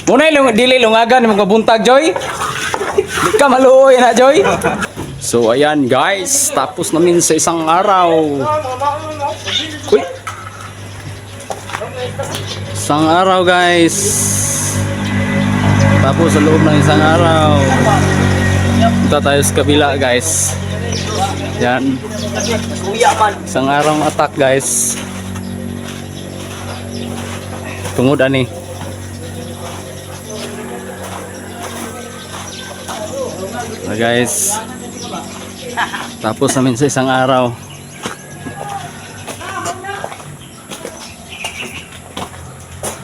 Munay dili lungagan magbuntag Joy. Di ka maluoy na Joy. So ayan guys, tapos namin sa isang araw. Uy. Isang araw guys. Tapos sa loob ng isang araw. Punta tayo sa kabila guys. Yan. Isang araw attack guys. Tungod ani. So guys. Tapos namin sa isang araw.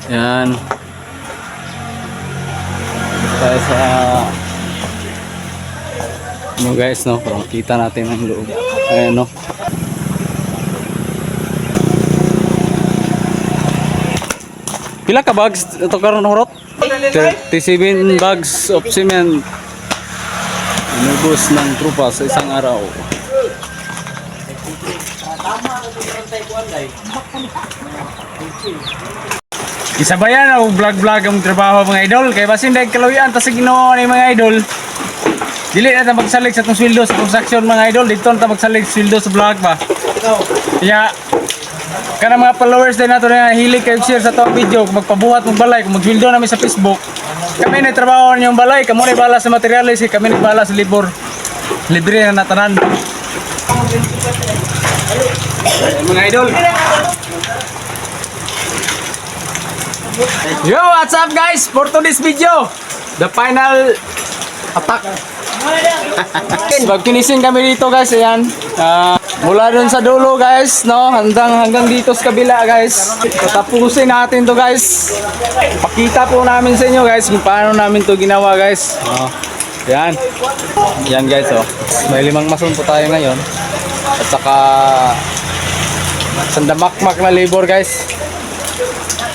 Yan. Tayo sa ano guys no, parang kita natin ang loob. Ayan no. Pila ka bags ito karon horot? 37 bags of cement. Inubos ng trupa sa isang araw. Isabayan ako vlog-vlog ang trabaho mga idol. Kaya basin dahil kaluyan ta sa Ginoo ni mga idol. Dili na ta magsalig sa itong sweldo sa construction mga idol. Dito na ta magsalig sweldo sa vlog ba. Kaya kana mga followers din nato na hilig kayo share sa itong video. Kung magpabuhat mong balay, kung mag-sweldo namin sa Facebook. Kami na trabaho niyong balay. Kamo na bala sa materialis. Kami na bala sa libor. Libre na natanan. Mga idol. Yo, what's up guys? For today's video, the final attack. Magkinising kami dito guys, ayan. Mula dun sa dulo guys, no, hanggang dito sa kabila guys. Tatapusin natin to guys. Pakita po namin sa inyo guys kung paano namin to ginawa guys. Yan. Yan guys, oh. May 5 mason po tayo ngayon. At saka sandamakmak na labor guys.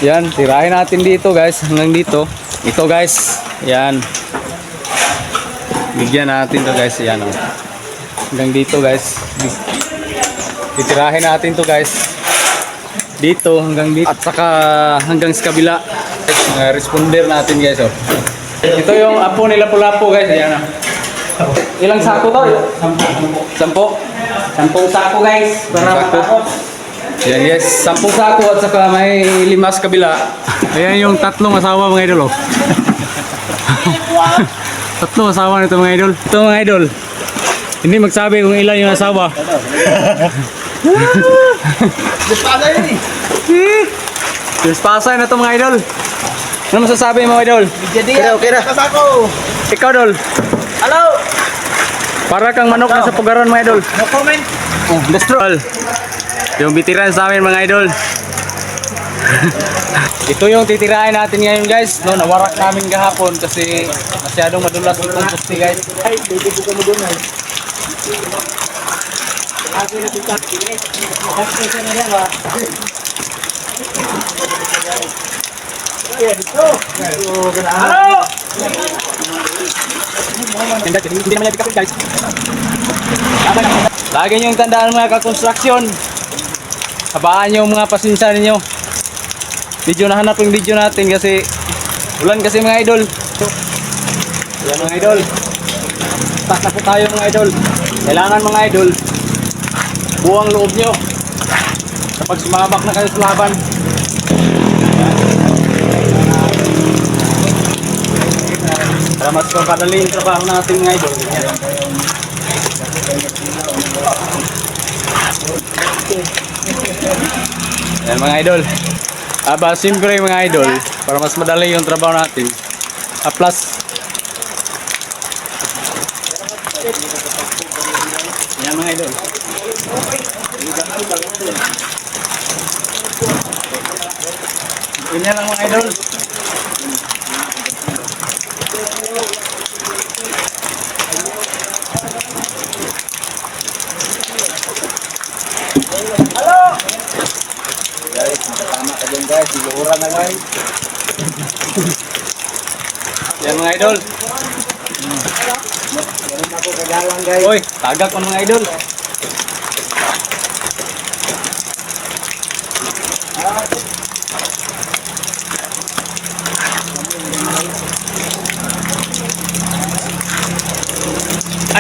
Yan, tirahin natin dito guys, hanggang dito. Ito guys, yan. Bigyan natin to guys, yan oh. Hanggang dito guys. Titirahin natin to guys. Dito, hanggang dito. At saka hanggang sa kabila. Responder natin guys oh. Ito yung apo nila Pulapo guys, yan oh. Ilang sako to? 10. 10 sako guys. Para matapos. Yan guys, 10 sako at saka may 5 sa kabila. Ayan yung 3 asawa mga idol oh. 3 asawa nito mga idol. Ito mga idol. Hindi magsabi kung ilan yung asawa. Dispasay yun eh. Dispasay na ito mga idol. Ano masasabi mga idol? Kira. Kasako. Ikaw idol. Hello. Para kang manok na sa pugaron mga idol. No comment. Oh, destroy. Yung bitiran sa amin mga idol. Ito yung titirahin natin ngayon guys. No, nawarak namin kahapon kasi masyadong madulas itong pusti guys. Ay, pwede po kami doon ay. Hello. Hindi naman yung guys. Lagi niyong tandaan mga ka-construction. Habaan yung mga pasensya ninyo. Video na hanap yung video natin kasi ulan kasi mga idol. Yan mga idol. Tak na po tayo mga idol. Kailangan mga idol buwang loob nyo kapag sumabak na kayo sa laban. Para mas padali yung trabaho natin mga idol. Yan mga idol. Aba, siyempre mga idol, para mas madali yung trabaho natin. Plus. Yan mga idol. Ganyan lang mga idol. Guys, siguro na guys. Yan mga idol. Meron ako kagalang guys. Oy, tagak ko mga idol.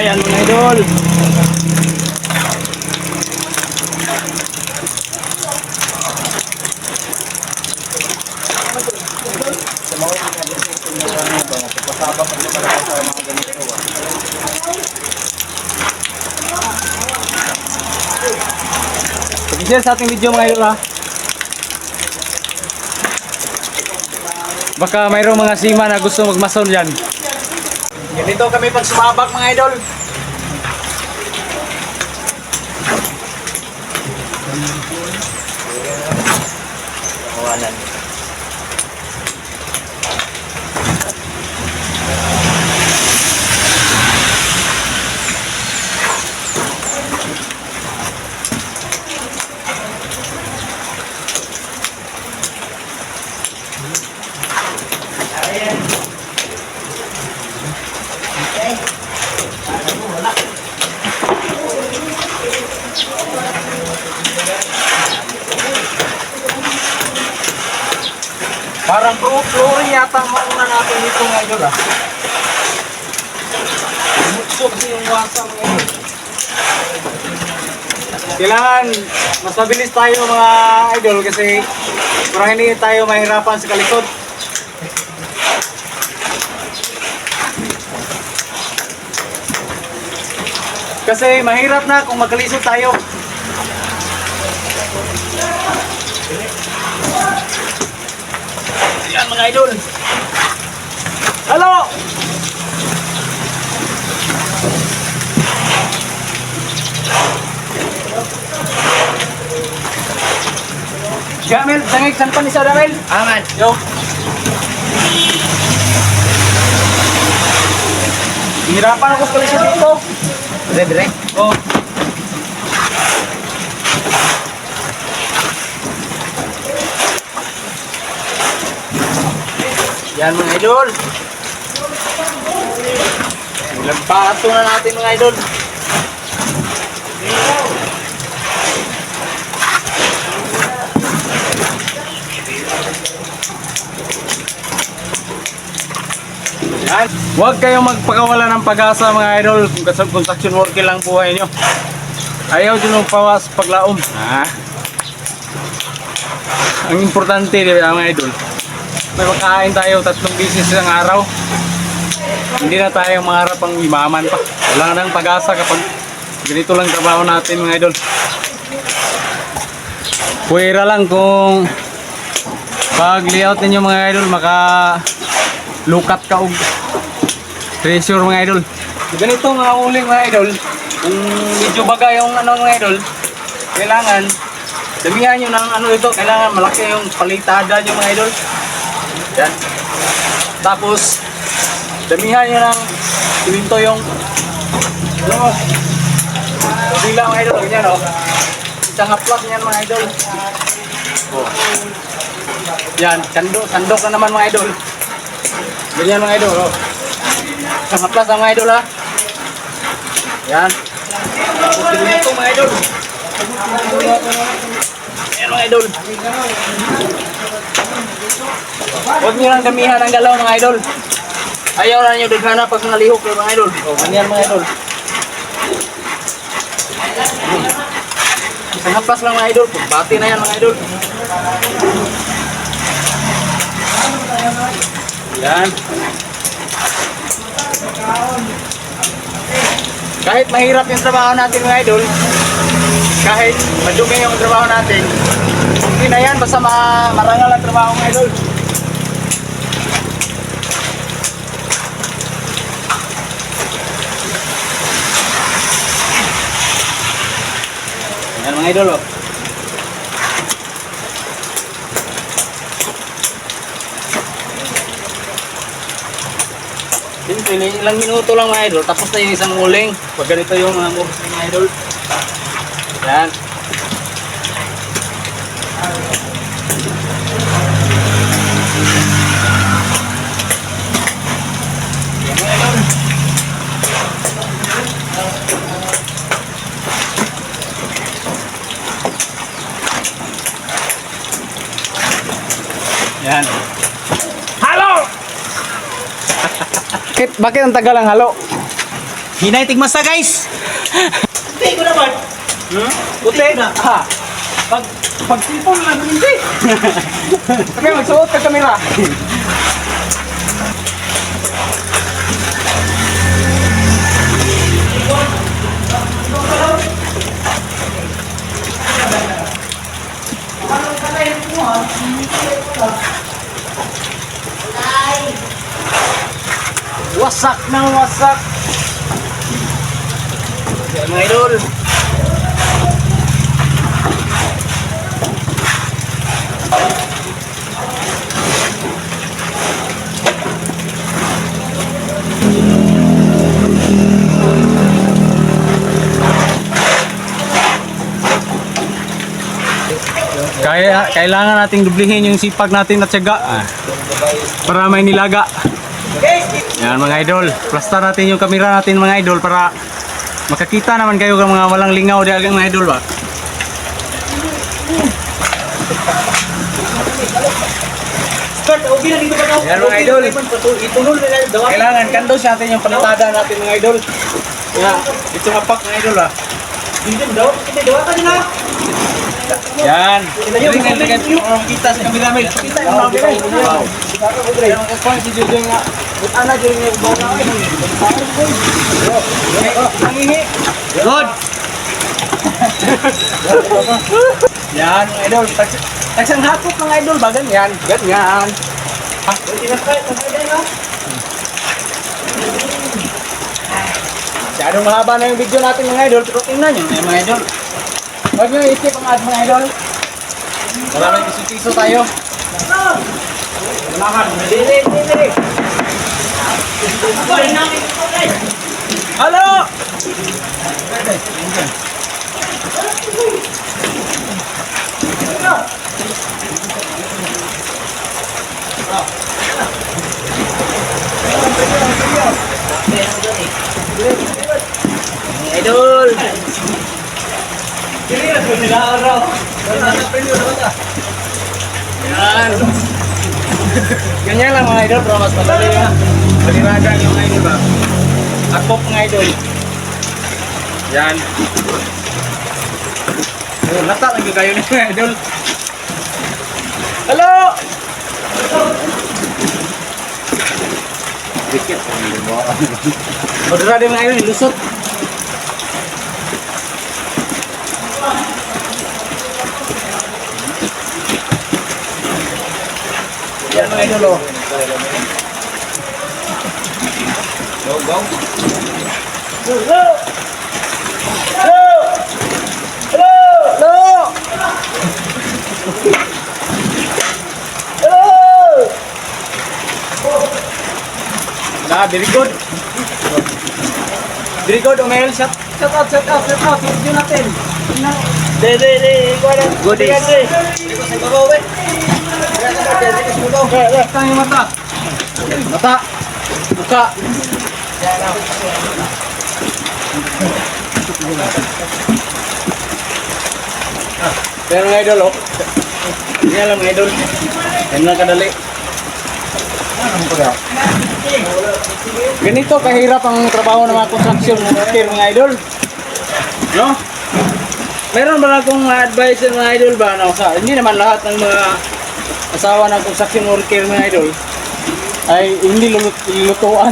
Ayan mga idol. Pag-share sa ating video mga idol ha. Baka mayroong mga sima na gusto magmasol dyan. Ganito kami pag sumabak mga idol. Parang flooring yata ang mauna natin dito mga idol ah. Mutsog yung wasa mga idol. Kailangan mas mabilis tayo mga idol kasi para hindi tayo mahirapan sa kalikod. Kasi mahirap na kung magkalisod tayo. Yan mga idol. Halo! Jamel, dangig san pa ni sa Jamel? Aman. Yo. Hirapan ako pala siya dito. Dire. Oh. Yan mga idol. Nagpato na natin mga idol. Yan. Huwag kayong magpakawala ng pag-asa mga idol kung construction worker lang buhay nyo. Ayaw dyan magpawas paglaom. Ang importante mga idol, may makain tayo 3 beses ng araw. Hindi na tayo mangarap ang imaman pa. Wala nang pag-asa kapag ganito lang trabaho natin mga idol. Puwera lang kung pag layout ninyo mga idol maka-lukat ka og treasure mga idol. Ganito mga uling mga idol. Kung medyo baga yung mga idol, kailangan damihan nyo ng ito. Kailangan malaki yung palitada nyo mga idol. Yan. Tapos damihan nyo ng siminto yung bila mga idol. Ganyan o. Isang haplas yan mga idol. Oh. Yan. Sandok na naman mga idol. Ganyan mga idol. Oh. Isang haplas ang mga idol ha. Yan. Tapos siminto mga idol. Yan mga idol. Huwag nyo lang damihan ang galaw mga idol. Ayaw na nyo daghana pag nalihok yung mga idol. O, ganyan mga idol. Isang haplas lang mga idol. Bati na yan mga idol. Yan. Kahit mahirap yung trabaho natin mga idol, kahit madumi yung trabaho natin, hindi na yan, basta marangal ang trabaho mga idol. Yan mga idol oh. Ilang minuto lang mga idol, tapos na yung isang uling. Pag ganito yung mga moves mga idol. Yan. Yan. Halo! Bakit ang tagal ang halo? Hinay tigmasa guys. Hindi ko naman. Puti na. Ha. Pag cellphone lang hindi. Kaya magsuot ka kamera. Wasak ng wasak. Yan mga idol. Kailangan nating dublihin yung sipag natin at tiyaga para may nilaga. Yan mga idol, plasta natin yung kamera natin mga idol para makakita naman kayo ng mga walang lingaw di mga idol ba. Yan mga idol, kailangan kandos natin yung palitada natin mga idol. Kaya ito mapak mga idol ba. Yan. Kita sa kamera may. Kita yung mga kamera. Yung kapal si Jojo nga. Ana Jojo nga bawa. Nangihi. Good. Yan mga idol. Tagsang hapot mga idol ba ganyan? Ganyan. Masyadong mahaba na yung video natin mga idol. Pero tingnan nyo mga idol. Huwag nyo isip ang ads mga idol. Maraming piso-piso tayo. Halo! Idol! Yan. Ganyan lang mga idol, pero mas madali na. Baliragan yung mga idol ba? Akop mga idol. Yan. Oh, lata lagi kayo na mga idol. Halo! Dikit. Modera din mga idol, lusot. Yan mga idol oh. Go, go. Hello! Hello! Hello! Hello! Hello! Nah, very good. Very good, Omel. Shut up. Video natin. De. Goodies. Sa babaw eh. Tang yung mata. Mata. Buka. Pero mga idol oh. Yan lang mga idol. Yan lang kadali. Ganito kahirap ang trabaho ng mga construction worker mga idol. No? Meron ba akong advice mga idol ba? No? Hindi naman lahat ng mga asawa ng construction worker mga idol ay hindi lulutuan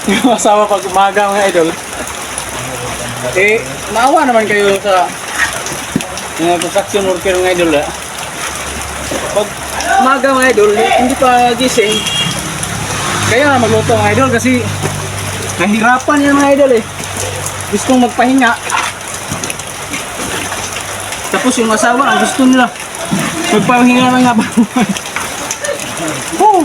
yung asawa pag umaga mga idol. Eh, maawa naman kayo sa mga construction worker mga idol. Pag umaga mga idol, hindi pa gising, kaya nga magluto mga idol kasi nahirapan yan mga idol eh. Gustong magpahinga. Tapos yung asawa, ang gusto nila magpahinga na nga ba? Oh!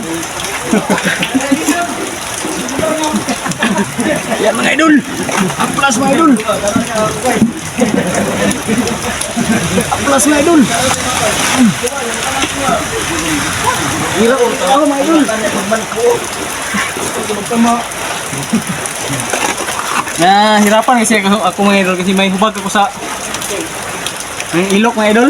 Yan mga idol! Aplas mga idol! Aplas mga idol! Hirap ako mga idol! Hirapan kasi ako mga idol kasi may hubag ako sa ilok mga idol.